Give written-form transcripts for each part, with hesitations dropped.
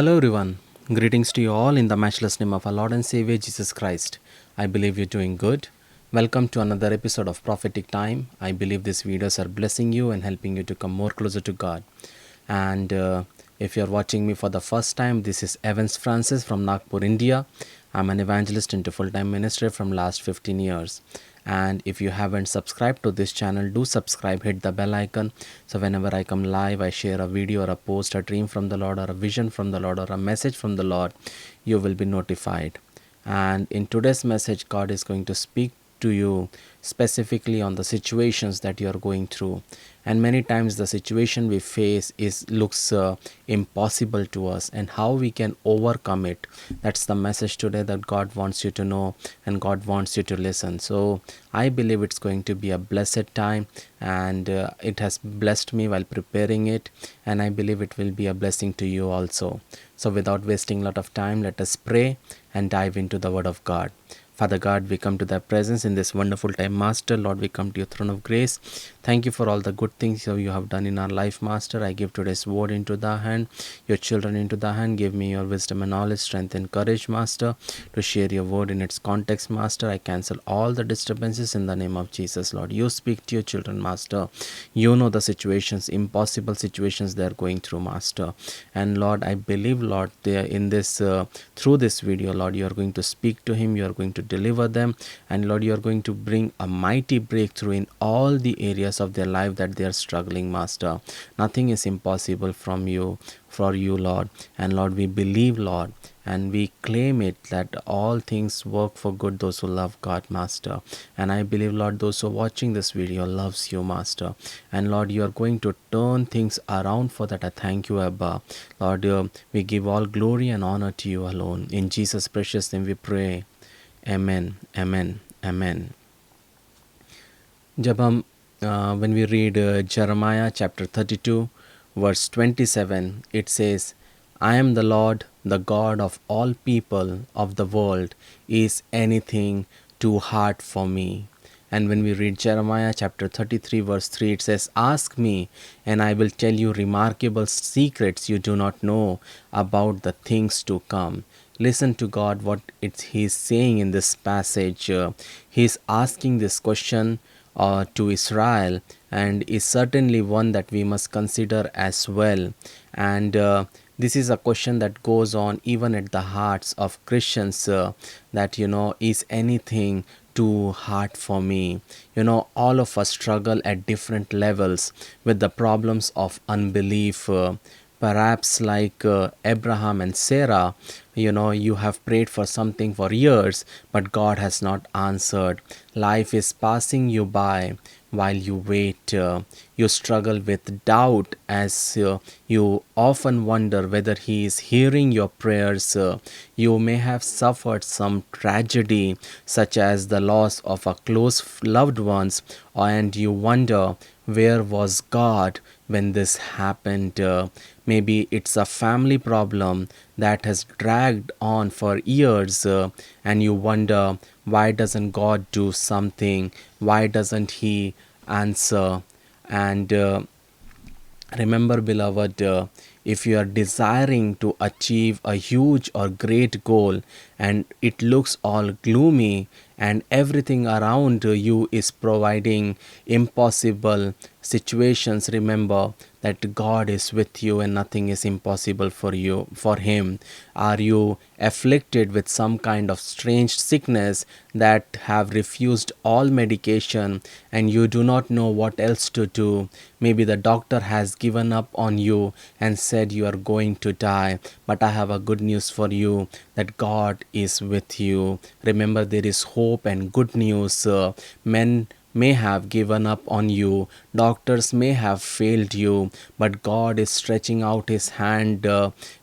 Hello, everyone. Greetings to you all in the matchless name of our Lord and Savior Jesus Christ. I believe you're doing good. Welcome to another episode of Prophetic Time. I believe these videos are blessing you and helping you to come more closer to God. And if you're watching me for the first time, this is Evans Francis from Nagpur, India. I'm an evangelist into full-time ministry from last 15 years. And if you haven't subscribed to this channel, do subscribe, hit the bell icon. So whenever I come live, I share a video or a post, a dream from the Lord or a vision from the Lord or a message from the Lord, you will be notified. And in today's message, God is going to speak to you specifically on the situations that you are going through. And many times the situation we face looks impossible to us, and how we can overcome it. That's the message today that God wants you to know and God wants you to listen. So I believe it's going to be a blessed time, and it has blessed me while preparing it, and I believe it will be a blessing to you also. So without wasting a lot of time, let us pray and dive into the Word of God. Father God, we come to thy presence in this wonderful time, Master. Lord, we come to your throne of grace. Thank you for all the good things you have done in our life, Master. I give today's word into the hand, your children into the hand. Give me your wisdom and knowledge, strength and courage, Master, to share your word in its context, Master. I cancel all the disturbances in the name of Jesus, Lord. You speak to your children, Master. You know the situations, impossible situations they are going through, Master. And Lord, I believe, Lord, they are in this through this video, Lord, you are going to speak to him, you are going to deliver them, and Lord, you are going to bring a mighty breakthrough in all the areas of their life that they are struggling, Master. Nothing is impossible from you, for you, Lord. And Lord, we believe, Lord, and we claim it that all things work for good those who love God, Master. And I believe, Lord, those who are watching this video loves you, Master. And Lord, you are going to turn things around. For that I thank you, Abba. Lord, we give all glory and honor to you alone. In Jesus' precious name we pray. Amen, amen, amen. जब हम when we read Jeremiah chapter 32 verse 27, it says, I am the Lord, the God of all people of the world. Is anything too hard for me? And when we read Jeremiah chapter 33 verse 3, it says, Ask me, and I will tell you remarkable secrets you do not know about the things to come. Listen to God, what He's saying in this passage. He's asking this question to Israel, and is certainly one that we must consider as well. And this is a question that goes on even at the hearts of Christians, that, is anything too hard for me? All of us struggle at different levels with the problems of unbelief. Perhaps like Abraham and Sarah, you have prayed for something for years, but God has not answered. Life is passing you by while you wait. You struggle with doubt as you often wonder whether He is hearing your prayers. You may have suffered some tragedy, such as the loss of a close loved ones, and you wonder, where was God when this happened? Maybe it's a family problem that has dragged on for years, and you wonder, why doesn't God do something? Why doesn't He answer? And remember, beloved, if you are desiring to achieve a huge or great goal and it looks all gloomy and everything around you is providing impossible situations, remember that God is with you and nothing is impossible for Him. Are you afflicted with some kind of strange sickness that have refused all medication and you do not know what else to do? Maybe the doctor has given up on you and said you are going to die, but I have a good news for you, that God is with you. Remember, there is hope and good news. Men may have given up on you, doctors may have failed you, but God is stretching out His hand.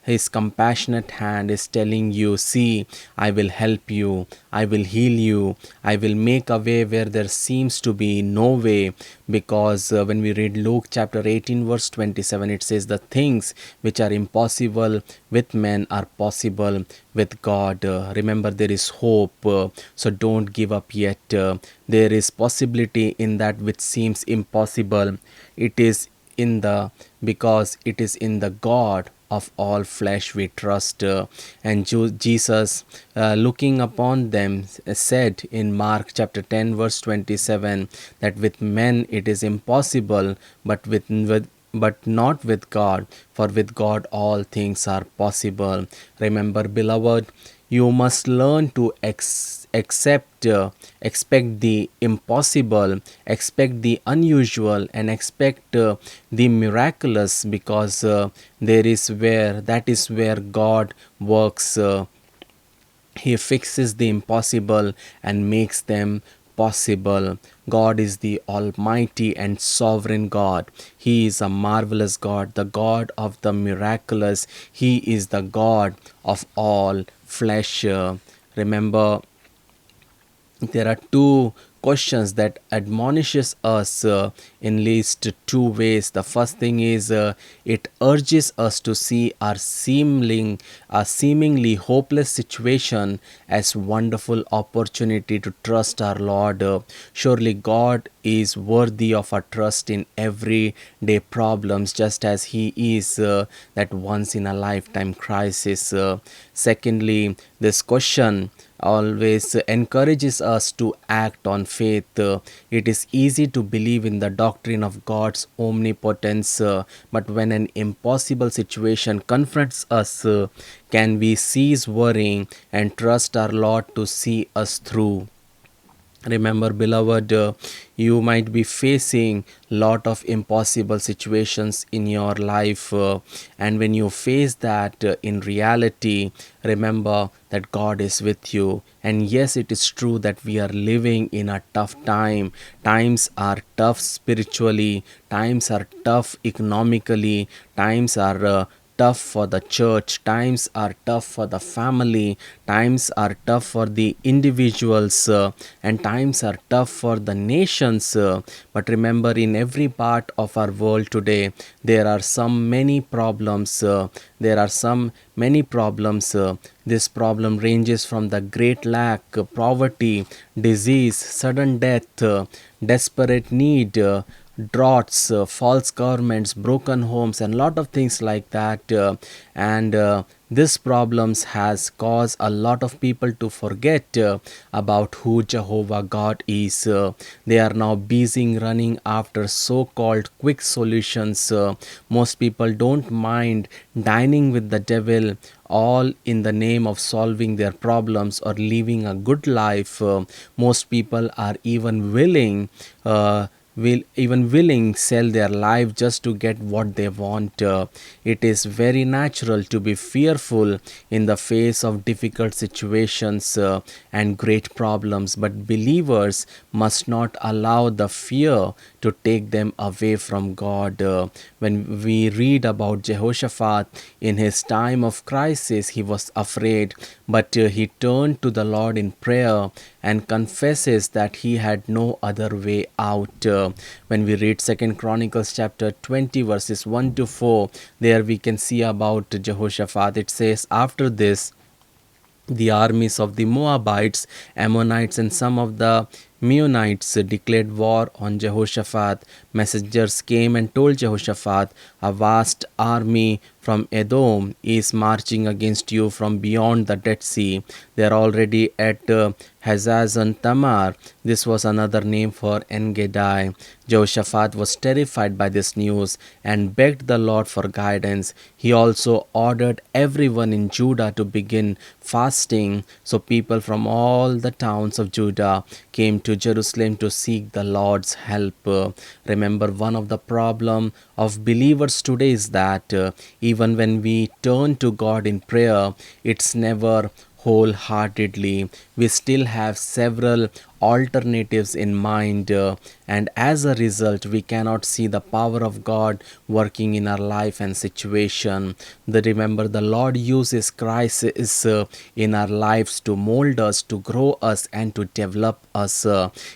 His compassionate hand is telling you, see, I will help you, I will heal you, I will make a way where there seems to be no way. Because when we read Luke chapter 18 verse 27, it says, the things which are impossible with men are possible with God. Remember, there is hope, so don't give up yet. There is possibility in that which seems impossible. It is in the because it is in the God of all flesh we trust. And Jesus, looking upon them, said in Mark chapter 10, verse 27, that with men it is impossible, but not with God, for with God all things are possible. Remember, beloved, you must learn to expect the impossible, expect the unusual, and expect the miraculous, because that is where God works. He fixes the impossible and makes them possible. God is the Almighty and Sovereign God. He is a marvelous God, the God of the miraculous. He is the God of all flesh. Remember, there are two questions that admonishes us in least two ways. The first thing is, it urges us to see our seemingly hopeless situation as wonderful opportunity to trust our Lord. Surely God is worthy of our trust in everyday problems, just as He is that once in a lifetime crisis. Secondly, this question always encourages us to act on faith. It is easy to believe in the doctrine of God's omnipotence, but when an impossible situation confronts us, can we cease worrying and trust our Lord to see us through? Remember, beloved, you might be facing lot of impossible situations in your life, and when you face that, in reality, remember that God is with you. And yes, it is true that we are living in a tough time. Times are tough spiritually, times are tough economically, times are tough for the church, times are tough for the family, times are tough for the individuals, and times are tough for the nations. But remember, in every part of our world today, there are some many problems. There are some many problems. This problem ranges from the great lack, poverty, disease, sudden death, desperate need, droughts, false governments, broken homes, and lot of things like that. And This problems has caused a lot of people to forget about who Jehovah God is. They are now busy running after so-called quick solutions. Most people don't mind dining with the devil, all in the name of solving their problems or living a good life. Most people are even willing sell their life just to get what they want. It is very natural to be fearful in the face of difficult situations and great problems, but believers must not allow the fear to take them away from God. When we read about Jehoshaphat, in his time of crisis, he was afraid, but he turned to the Lord in prayer and confesses that he had no other way out. When we read 2 Chronicles chapter 20 verses 1 to 4, there we can see about Jehoshaphat. It says, after this, the armies of the Moabites, Ammonites, and some of the Meunites declared war on Jehoshaphat. Messengers came and told Jehoshaphat, a vast army from Edom is marching against you from beyond the Dead Sea. They are already at Hazazon Tamar. This was another name for Engedi. Jehoshaphat was terrified by this news and begged the Lord for guidance. He also ordered everyone in Judah to begin fasting. So people from all the towns of Judah came to Jerusalem to seek the Lord's help. Remember, one of the problem of believers today is that even when we turn to God in prayer, it's never wholeheartedly. We still have several alternatives in mind, and as a result, we cannot see the power of God working in our life and situation. Remember, the Lord uses crisis in our lives to mold us, to grow us, and to develop us.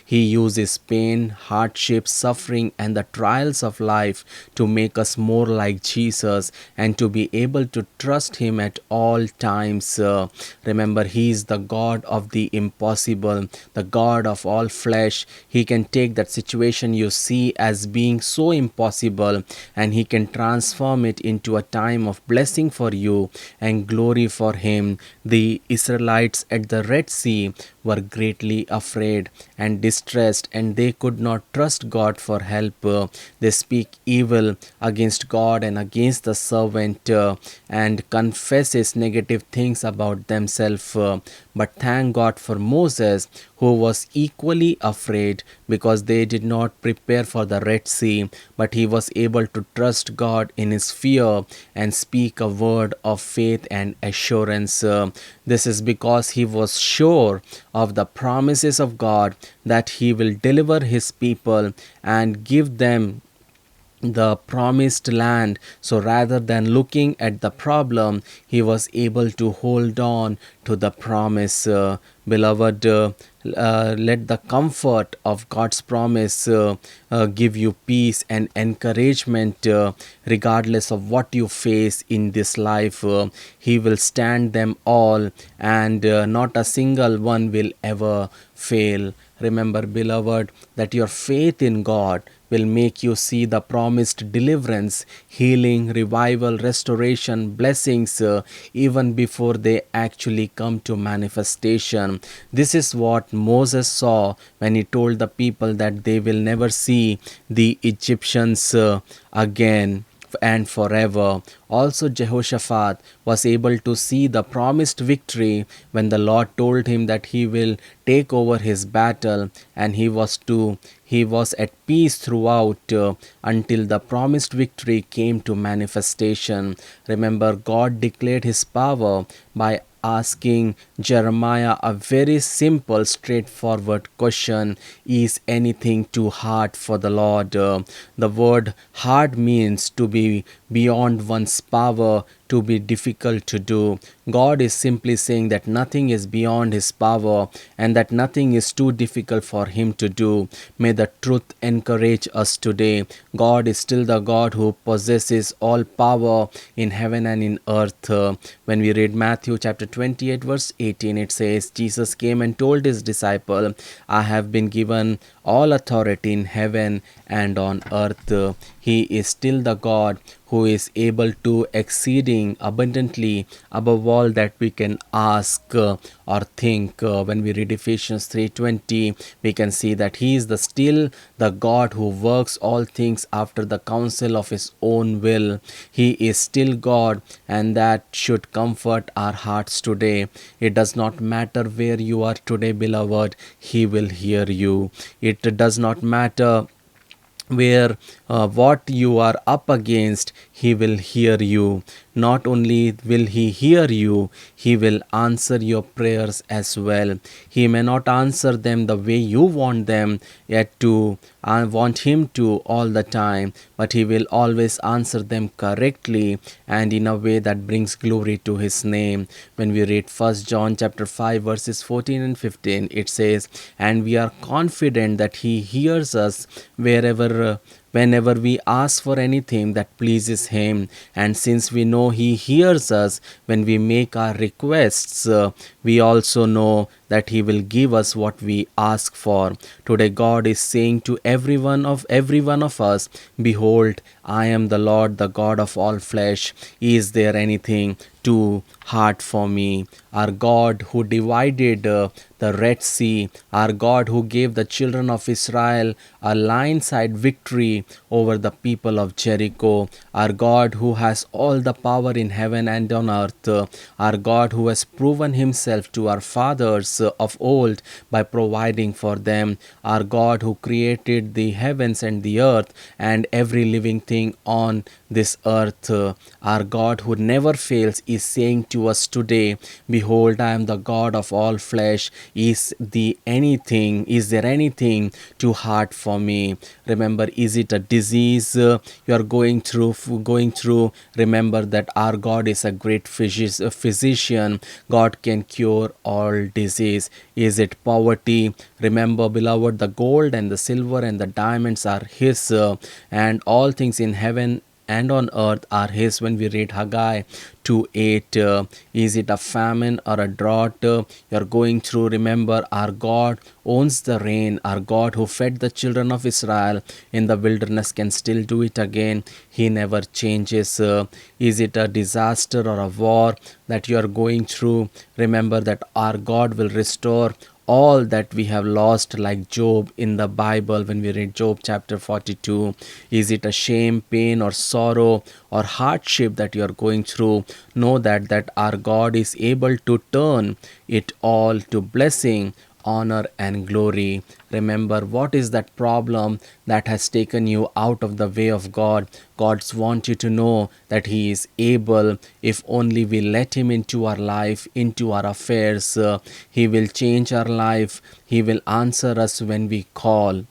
He uses pain, hardship, suffering, and the trials of life to make us more like Jesus and to be able to trust Him at all times. Remember, He is the God of the impossible, the God God of all flesh. He can take that situation you see as being so impossible, and He can transform it into a time of blessing for you and glory for Him. The Israelites at the Red Sea were greatly afraid and distressed, and they could not trust God for help. They speak evil against God and against the servant, and confesses negative things about themselves. But thank God for Moses, who was equally afraid because they did not prepare for the Red Sea, but he was able to trust God in his fear and speak a word of faith and assurance. This is because he was sure of the promises of God that he will deliver his people and give them the promised land. So rather than looking at the problem, he was able to hold on to the promise. Beloved, let the comfort of God's promise give you peace and encouragement, regardless of what you face in this life. He will stand them all, and not a single one will ever fail. Remember, beloved, that your faith in God will make you see the promised deliverance, healing, revival, restoration, blessings, even before they actually come to manifestation. This is what Moses saw when he told the people that they will never see the Egyptians again and forever. Also, Jehoshaphat was able to see the promised victory when the Lord told him that he will take over his battle, and he was at peace throughout, until the promised victory came to manifestation. Remember, God declared his power by asking Jeremiah a very simple, straightforward question: is anything too hard for the Lord? The word hard means to be beyond one's power, to be difficult to do. God is simply saying that nothing is beyond his power and that nothing is too difficult for him to do. May the truth encourage us today. God is still the God who possesses all power in heaven and in earth. When we read Matthew chapter 28 verse 18, it says, Jesus came and told his disciple, I have been given all authority in heaven and on earth. He is still the God who is able to exceeding abundantly above all that we can ask or think. When we read Ephesians 3:20, we can see that he is still the God who works all things after the counsel of his own will. He is still God, and that should comfort our hearts today. It does not matter where you are today, beloved, he will hear you. It does not matter where what you are up against, he will hear you. Not only will he hear you, he will answer your prayers as well. He may not answer them the way you want them yet to want him to all the time, but he will always answer them correctly and in a way that brings glory to his name. When we read 1 John chapter 5 verses 14 and 15, it says, and we are confident that he hears us whenever we ask for anything that pleases him. And since we know he hears us when we make our requests, we also know that he will give us what we ask for. Today God is saying to every one of us, behold, I am the Lord, the God of all flesh. Is there anything too hard for me? Our God who divided the Red Sea, our God who gave the children of Israel a lion-side victory over the people of Jericho, our God who has all the power in heaven and on earth, our God who has proven himself to our fathers of old by providing for them, our God who created the heavens and the earth and every living thing on this earth, our God who never fails is saying to us today, behold, I am the God of all flesh. Is there anything too hard for me? Remember, is it a disease you are going through? Remember that our God is a great physician. God can cure all disease. Is it poverty? Remember, beloved, the gold and the silver and the diamonds are his, and all things in heaven and on earth are His. When we read Haggai 2:8, is it a famine or a drought you're going through? Remember, our God owns the rain. Our God who fed the children of Israel in the wilderness can still do it again. He never changes. Is it a disaster or a war that you are going through? Remember that our God will restore all that we have lost, like Job in the Bible. When we read Job chapter 42, is it a shame, pain, or sorrow or hardship that you are going through? Know that our God is able to turn it all to blessing, honor, and glory. Remember, what is that problem that has taken you out of the way of God? God wants you to know that He is able. If only we let Him into our life, into our affairs, He will change our life. He will answer us when we call.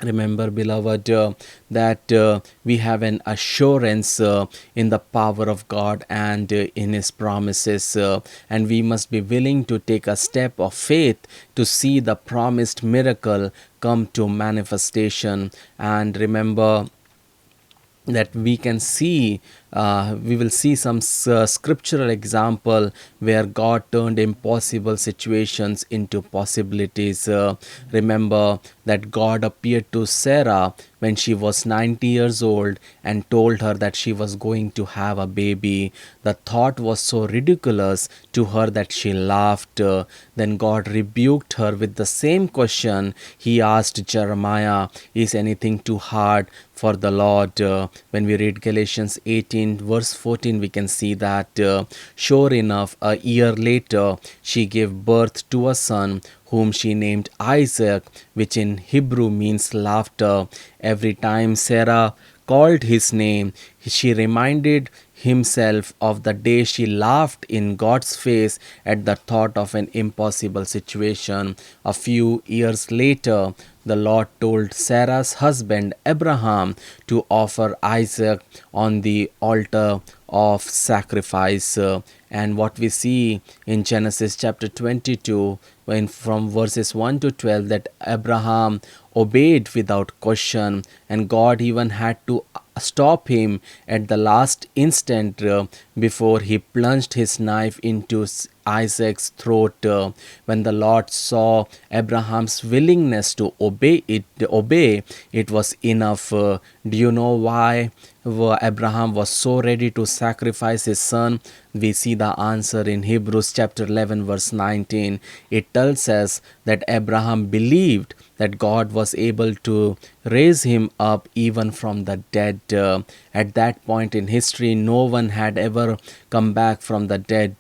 Remember, beloved, that we have an assurance in the power of God and in His promises, and we must be willing to take a step of faith to see the promised miracle come to manifestation. And remember that we will see some scriptural example where God turned impossible situations into possibilities. Remember that God appeared to Sarah when she was 90 years old and told her that she was going to have a baby. The thought was so ridiculous to her that she laughed. Then God rebuked her with the same question He asked Jeremiah, is anything too hard for the Lord? When we read Galatians 18 verse 14, we can see that sure enough, a year later she gave birth to a son whom she named Isaac, which in Hebrew means laughter. Every time Sarah called his name, she reminded himself of the day she laughed in God's face at the thought of an impossible situation. A few years later, the Lord told Sarah's husband Abraham to offer Isaac on the altar of sacrifice. And what we see in Genesis chapter 22, when from verses 1 to 12, that Abraham obeyed without question, and God even had to stop him at the last instant before he plunged his knife into Isaac's throat. When the Lord saw Abraham's willingness to obey, it was enough. Do you know why Abraham was so ready to sacrifice his son? We see the answer in Hebrews chapter 11 verse 19. It tells us that Abraham believed that God was able to raise him up even from the dead. At that point in history, no one had ever come back from the dead,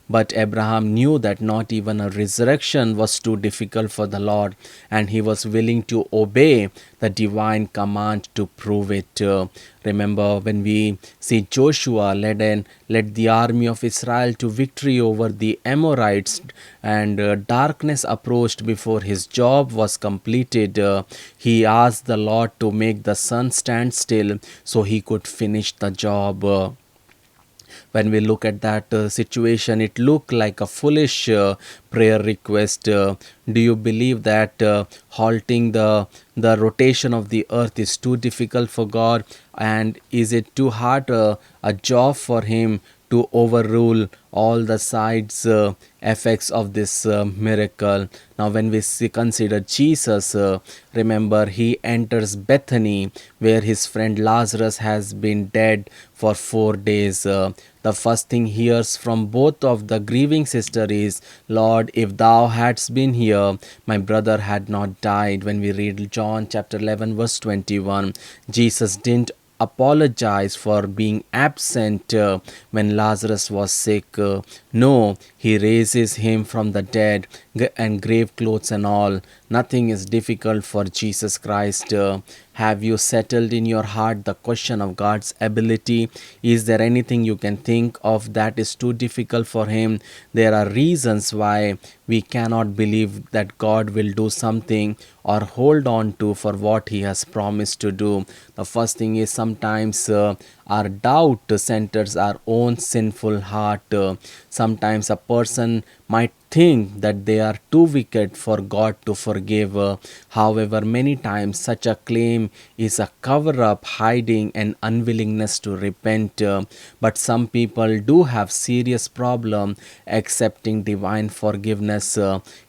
but Abraham knew that not even a resurrection was too difficult for the Lord, and he was willing to obey the divine command to prove it. Remember, when we see Joshua led the army of Israel to victory over the Amorites, and darkness approached before his job was completed, he asked the Lord to make the sun stand still so he could finish the job. When we look at that situation, it looked like a foolish prayer request. Do you believe that halting the rotation of the earth is too difficult for God? And is it too hard a job for Him to overrule all the sides effects of this miracle? Now, when we consider Jesus, remember, He enters Bethany where his friend Lazarus has been dead for 4 days. The first thing he hears from both of the grieving sisters is, Lord, if thou hadst been here, my brother had not died. When we read John chapter 11 verse 21, Jesus didn't apologize for being absent when Lazarus was sick. No, he raises him from the dead, and grave clothes and all. Nothing is difficult for Jesus Christ. Have you settled in your heart the question of God's ability? Is there anything you can think of that is too difficult for Him? There are reasons why we cannot believe that God will do something or hold on to for what He has promised to do. The first thing is sometimes our doubt centers our own sinful heart. Sometimes a person might think that they are too wicked for God to forgive. However, many times such a claim is a cover up, hiding an unwillingness to repent. But some people do have serious problem accepting divine forgiveness.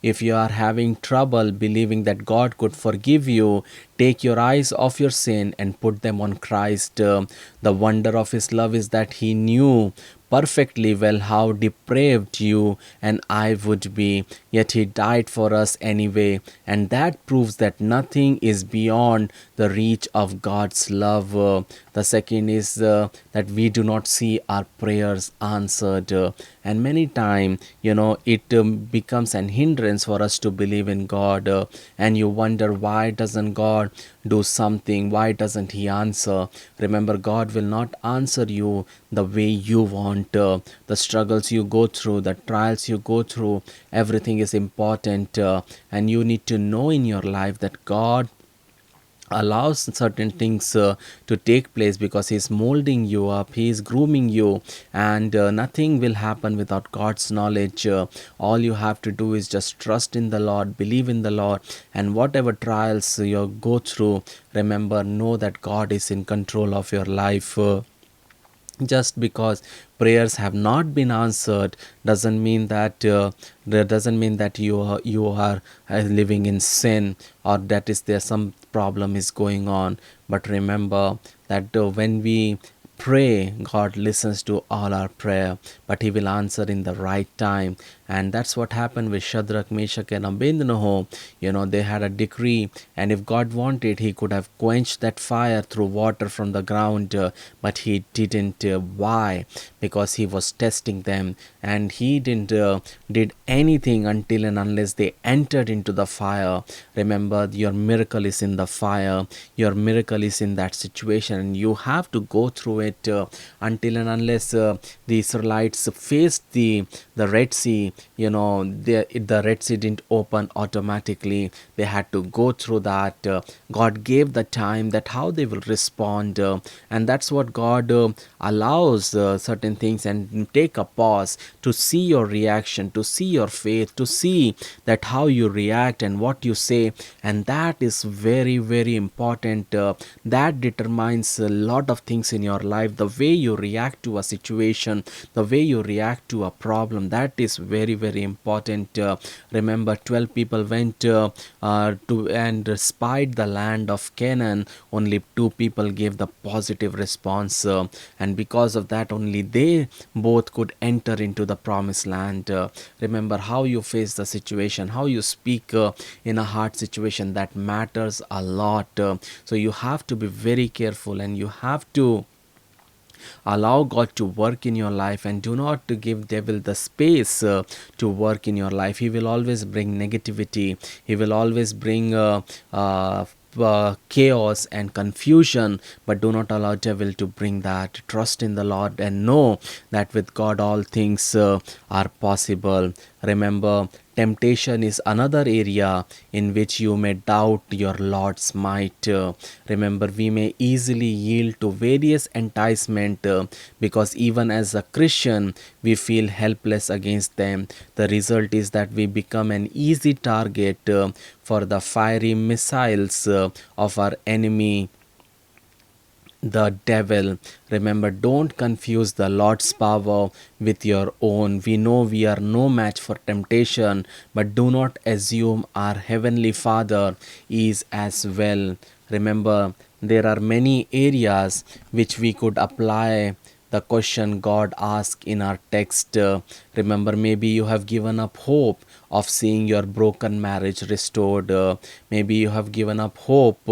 If you are having trouble believing that God could forgive you, take your eyes off your sin and put them on Christ. The wonder of His love is that He knew perfectly well how depraved you and I would be, yet He died for us anyway, and that proves that nothing is beyond the reach of God's love. The second is that we do not see our prayers answered, and many times, it becomes an hindrance for us to believe in God, and you wonder, why doesn't God do something? Why doesn't He answer? Remember, God will not answer you the way you want. The struggles you go through, the trials you go through, everything is important, and you need to know in your life that God allows certain things to take place because He's molding you up, He is grooming you, and nothing will happen without God's knowledge. All you have to do is just trust in the Lord, believe in the Lord, and whatever trials you go through, remember, know that God is in control of your life. Just because prayers have not been answered doesn't mean that you are living in sin, or that is there some problem is going on. But remember that when we pray, God listens to all our prayer, but He will answer in the right time. And that's what happened with Shadrach, Meshach, and Abednego. They had a decree, and if God wanted, He could have quenched that fire through water from the ground, but He didn't. Why? Because He was testing them, and He didn't did anything until and unless they entered into the fire. Remember, your miracle is in the fire. Your miracle is in that situation, and you have to go through it until and unless the Israelites faced the Red Sea. The Red Sea didn't open automatically. They had to go through that. God gave the time that how they will respond, and that's what God allows certain things and take a pause to see your reaction, to see your faith, to see that how you react and what you say, and that is very, very important. That determines a lot of things in your life. The way you react to a situation, the way you react to a problem, that is very, very important. Remember, 12 people went to and spied the land of Canaan. Only 2 people gave the positive response, and because of that only they both could enter into the promised land. Remember, how you face the situation, how you speak in a hard situation, that matters a lot. So you have to be very careful, and you have to allow God to work in your life, and do not to give devil the space to work in your life. He will always bring negativity. He will always bring chaos and confusion, but do not allow devil to bring that. Trust in the Lord and know that with God all things are possible. Remember, temptation is another area in which you may doubt your Lord's might. Remember, we may easily yield to various enticement because even as a Christian, we feel helpless against them. The result is that we become an easy target for the fiery missiles of our enemy, the devil. Remember, don't confuse the Lord's power with your own. We know we are no match for temptation, but do not assume our Heavenly Father is as well. Remember, there are many areas which we could apply the question God asked in our text. Remember, maybe you have given up hope of seeing your broken marriage restored. Maybe you have given up hope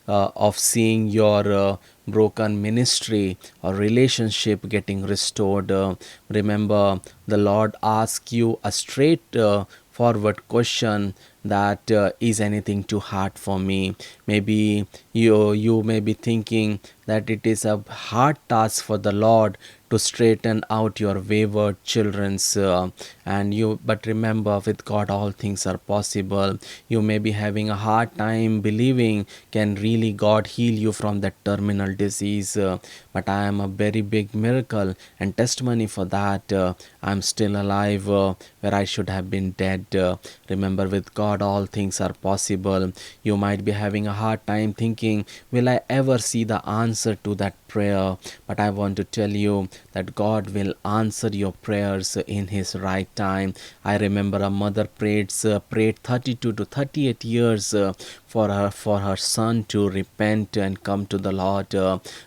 of seeing your broken ministry or relationship getting restored. Remember, the Lord asks you a straight forward question, that is anything too hard for me? Maybe you may be thinking that it is a hard task for the Lord to straighten out your wayward children's and you but remember, with God all things are possible. You may be having a hard time believing, can really God heal you from that terminal disease? But I am a very big miracle and testimony for that. I'm still alive where I should have been dead. Remember, with God all things are possible. You might be having a hard time thinking, will I ever see the answer to that prayer? But I want to tell you that God will answer your prayers in His right time. I remember a mother prayed 32 to 38 years for her son to repent and come to the Lord.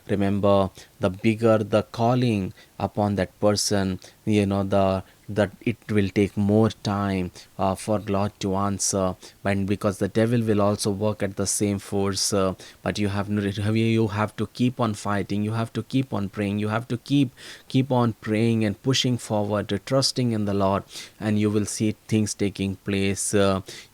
Remember, the bigger the calling upon that person, the that it will take more time for God to answer, and because the devil will also work at the same force. But you have to keep on fighting. You have to keep on praying. You have to keep on praying and pushing forward, trusting in the Lord, and you will see things taking place.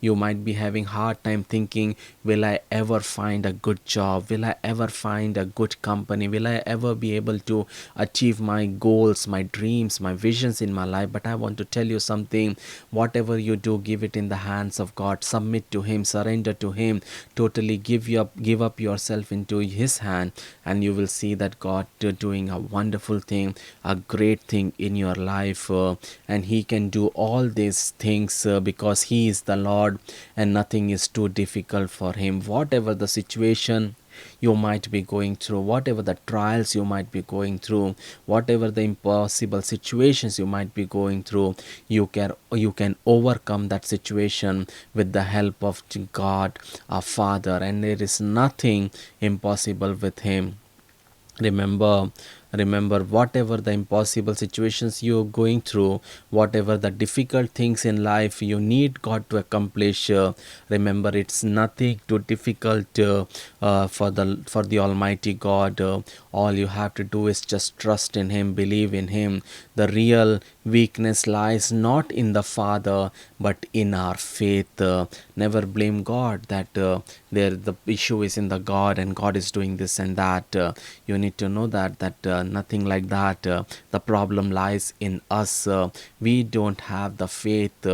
You might be having hard time thinking, will I ever find a good job? Will I ever find a good company? Will I ever be able to achieve my goals, my dreams, my visions in my life? But I want to tell you something. Whatever you do, give it in the hands of God. Submit to Him, surrender to Him, totally give up yourself into His hand, and you will see that God doing a wonderful thing, a great thing in your life. And He can do all these things because He is the Lord, and nothing is too difficult for Him. Whatever the situation you might be going through, whatever the trials you might be going through, whatever the impossible situations you might be going through, you can overcome that situation with the help of God our Father, and there is nothing impossible with Him. Remember remember whatever the impossible situations you're going through, whatever the difficult things in life you need God to accomplish, remember, it's nothing too difficult for the Almighty God. All you have to do is just trust in Him, believe in Him. The real weakness lies not in the Father but in our faith. Never blame God that the issue is in the God and God is doing this and that. You need to know that nothing like that. The problem lies in us. We don't have the faith,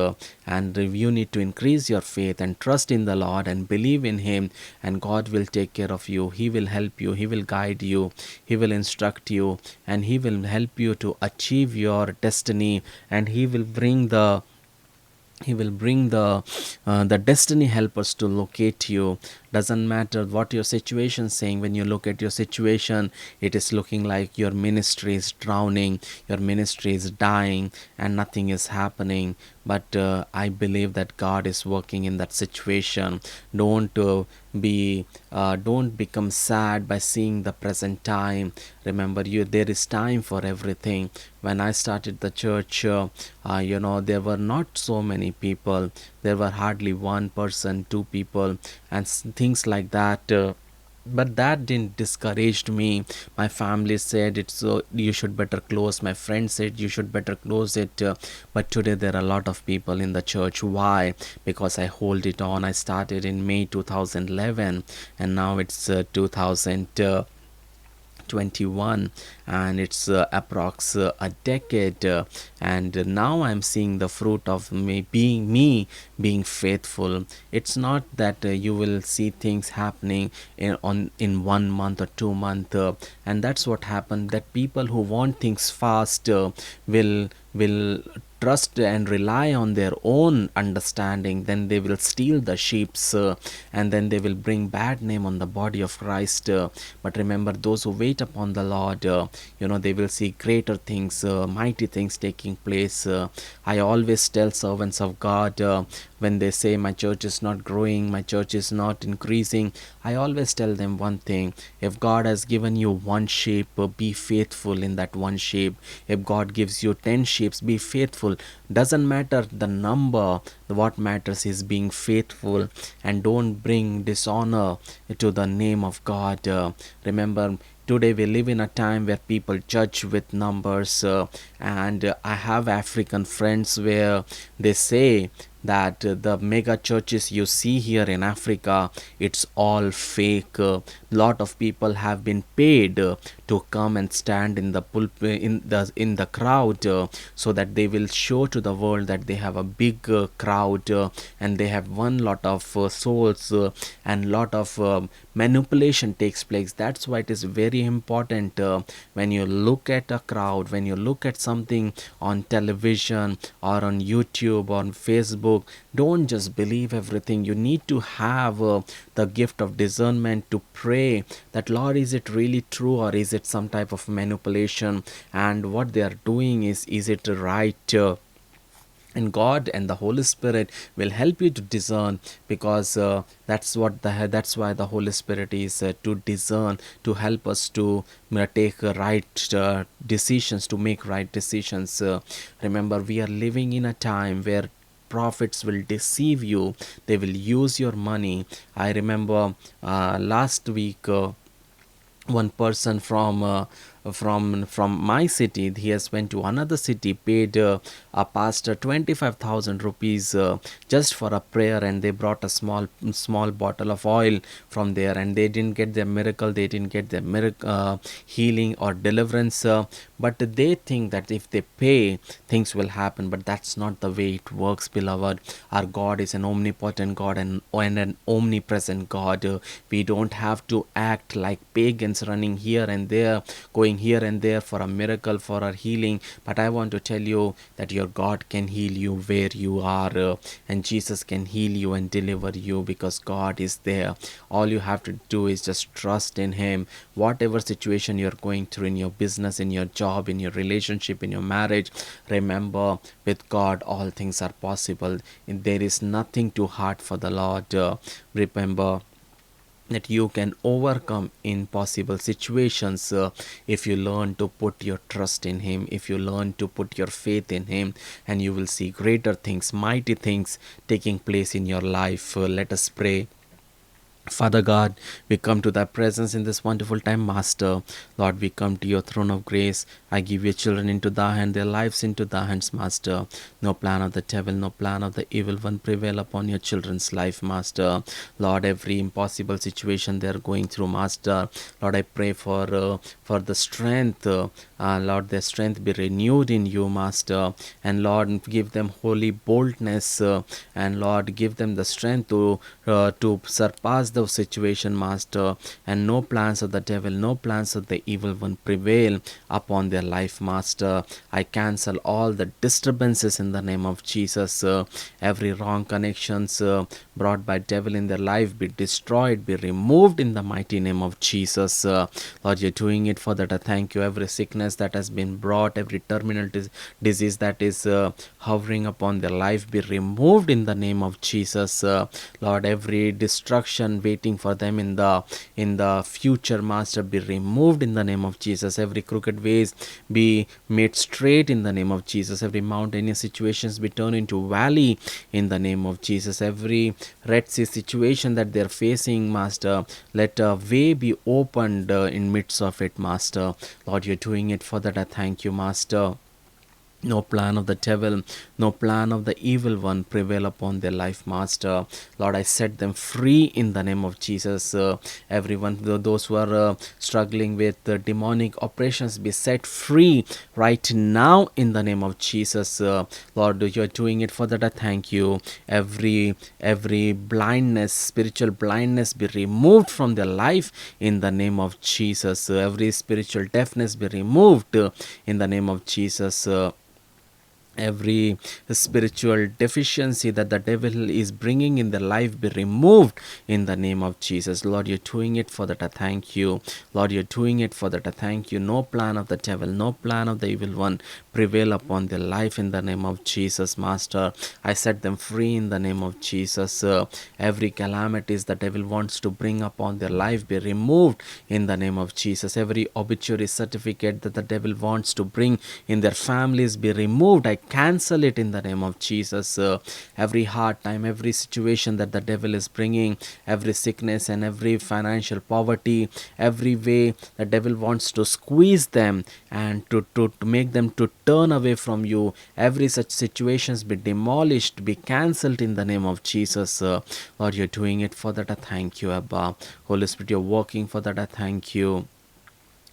and you need to increase your faith and trust in the Lord and believe in Him, and God will take care of you. He will help you, He will guide you, He will instruct you, and He will help you to achieve your destiny, and He will bring the destiny helpers to locate you. Doesn't matter what your situation is saying. When you look at your situation, it is looking like your ministry is drowning, your ministry is dying, and nothing is happening. But I believe that God is working in that situation. Don't become sad by seeing the present time. Remember, there is time for everything. When I started the church, there were not so many people. There were hardly one person, two people, and things like that. But that didn't discourage me. My family said it's you should better close. My friend said you should better close it. But today there are a lot of people in the church. Why? Because I hold it on. I started in May 2011, and now it's 2021, and it's approx a decade, and now I'm seeing the fruit of me being faithful. It's not that you will see things happening in 1 month or 2 months, and that's what happened, that people who want things fast will trust and rely on their own understanding. Then they will steal the sheeps, and then they will bring bad name on the body of Christ. But remember, those who wait upon the Lord, they will see greater things, mighty things taking place. I always tell servants of God, when they say my church is not growing, my church is not increasing, I always tell them one thing: if God has given you one sheep, be faithful in that one sheep. If God gives you 10 sheep, be faithful. Doesn't matter the number, what matters is being faithful, and don't bring dishonor to the name of God. Remember, today we live in a time where people judge with numbers, and I have African friends where they say that the mega churches you see here in Africa, it's all fake. Lot of people have been paid to come and stand in the pulpit, in the crowd, so that they will show to the world that they have a big crowd, and they have won lot of souls, and lot of manipulation takes place. That's why it is very important, when you look at a crowd, when you look at something on television or on YouTube or on Facebook, don't just believe everything. You need to have the gift of discernment to pray that, Lord, is it really true, or is it some type of manipulation, and what they are doing, is it right? And God and the Holy Spirit will help you to discern, because that's why the Holy Spirit is to discern, to help us to take right decisions, to make right decisions. Remember, we are living in a time where prophets will deceive you. They will use your money. I remember last week, one person from my city, he has went to another city, paid a pastor 25,000 rupees just for a prayer, and they brought a small bottle of oil from there, and they didn't get their miracle, they didn't get their miracle, healing or deliverance, but they think that if they pay, things will happen. But that's not the way it works, beloved. Our God is an omnipotent God, and an omnipresent God. We don't have to act like pagans, running here and there, going here and there for a miracle, for a healing. But I want to tell you that your God can heal you where you are, and Jesus can heal you and deliver you, because God is there. All you have to do is just trust in Him. Whatever situation you're going through, in your business, in your job, in your relationship, in your marriage, remember, with God all things are possible, and there is nothing too hard for the Lord. Remember that you can overcome impossible situations, if you learn to put your trust in Him, if you learn to put your faith in Him, and you will see greater things, mighty things taking place in your life. Let us pray. Father God, we come to thy presence in this wonderful time, Master. Lord, we come to your throne of grace. I give your children into thy hand, their lives into thy hands, Master. No plan of the devil, no plan of the evil one prevail upon your children's life, Master. Lord, every impossible situation they are going through, Master. Lord, I pray for the strength. Lord, their strength be renewed in you, Master. And Lord, give them holy boldness, and Lord, give them the strength to surpass the situation, Master. And no plans of the devil, no plans of the evil one prevail upon their life, Master. I cancel all the disturbances in the name of Jesus. Every wrong connections brought by devil in their life be destroyed, be removed in the mighty name of Jesus. Lord, you're doing it for that. I thank you. Every sickness that has been brought, every terminal disease that is hovering upon their life be removed in the name of Jesus. Lord, every destruction waiting for them in the future, Master, be removed in the name of Jesus. Every crooked ways be made straight in the name of Jesus. Every mountainous situations be turned into valley in the name of Jesus. Every Red Sea situation that they're facing, Master, let a way be opened in midst of it, Master. Lord, you're doing it for that. I thank you, Master. No plan of the devil, no plan of the evil one prevail upon their life, Master. Lord, I set them free in the name of Jesus. Everyone, those who are struggling with demonic operations, be set free right now in the name of Jesus. Lord, you're doing it for that. I thank you. Every blindness, spiritual blindness, be removed from their life in the name of Jesus. Every spiritual deafness be removed in the name of Jesus. Every spiritual deficiency that the devil is bringing in their life be removed in the name of Jesus. Lord, you're doing it for that. I thank you. Lord, you're doing it for that. I thank you. No plan of the devil, no plan of the evil one prevail upon their life in the name of Jesus, Master. I set them free in the name of Jesus. Every calamities the devil wants to bring upon their life be removed in the name of Jesus. Every obituary certificate that the devil wants to bring in their families be removed. I cancel it in the name of Jesus. Every hard time, every situation that the devil is bringing, every sickness and every financial poverty, every way the devil wants to squeeze them and to make them to turn away from you, every such situations be demolished, be cancelled in the name of Jesus. Lord, you're doing it. For that I thank you, Abba. Holy Spirit, you're working. For that I thank you.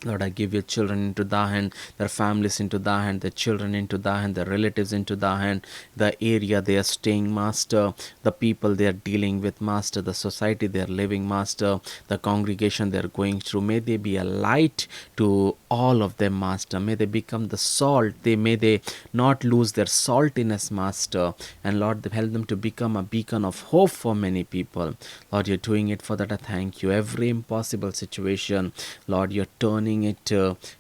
Lord, I give your children into thy hand, their families into thy hand, their children into thy hand, their relatives into thy hand, the area they are staying, Master, the people they are dealing with, Master, the society they are living, Master, the congregation they are going through. May they be a light to all of them, Master. May they become the salt. May they not lose their saltiness, Master. And Lord, help them to become a beacon of hope for many people. Lord, you're doing it. For that I thank you. Every impossible situation, Lord, you're turning it,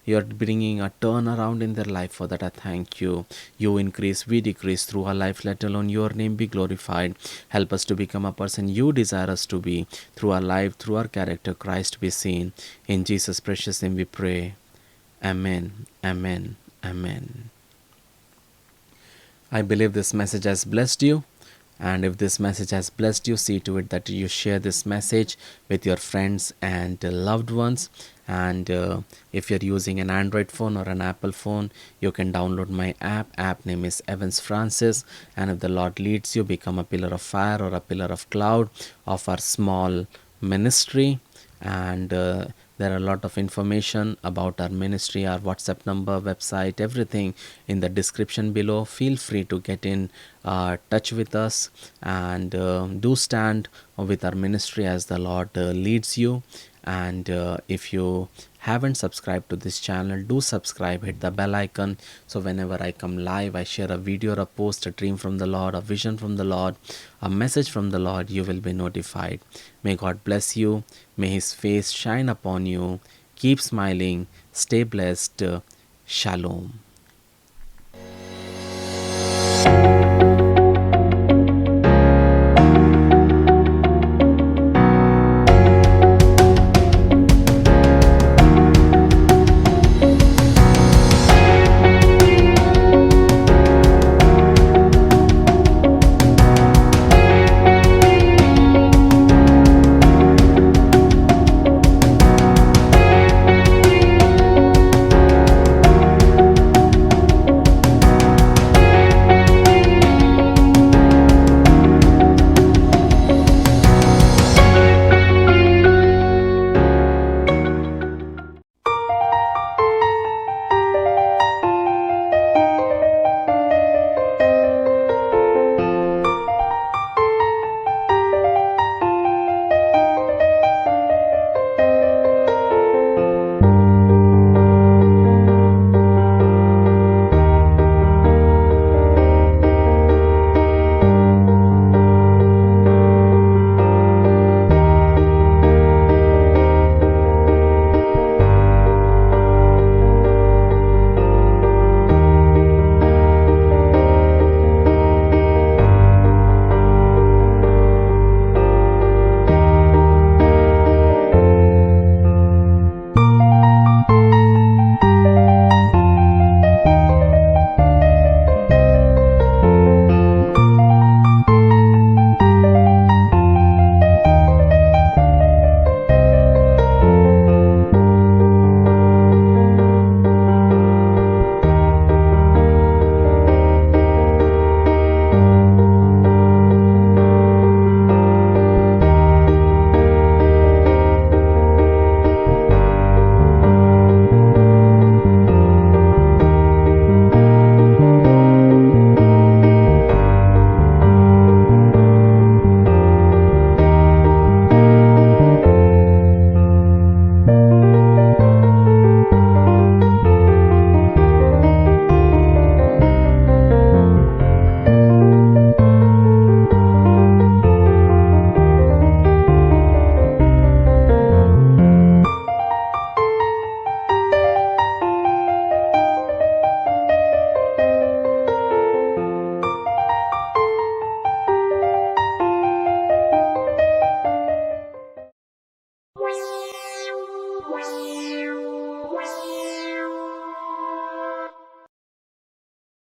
you're bringing a turnaround in their life. For that I thank you. You increase, we decrease through our life, let alone your name be glorified. Help us to become a person you desire us to be. Through our life, through our character, Christ be seen. In Jesus' precious name we pray. Amen. Amen. Amen. I believe this message has blessed you. And if this message has blessed you, see to it that you share this message with your friends and loved ones. And if you're using an Android phone or an Apple phone, you can download my app. App name is Evans Francis. And if the Lord leads you, become a pillar of fire or a pillar of cloud of our small ministry. And there are a lot of information about our ministry, our WhatsApp number, website, everything in the description below. Feel free to get in touch with us, and do stand with our ministry as the Lord leads you. And if you haven't subscribed to this channel, do subscribe, hit the bell icon, so whenever I come live, I share a video or a post, a dream from the Lord, a vision from the Lord, a message from the Lord, you will be notified. May God bless you. May his face shine upon you. Keep smiling. Stay blessed. Shalom.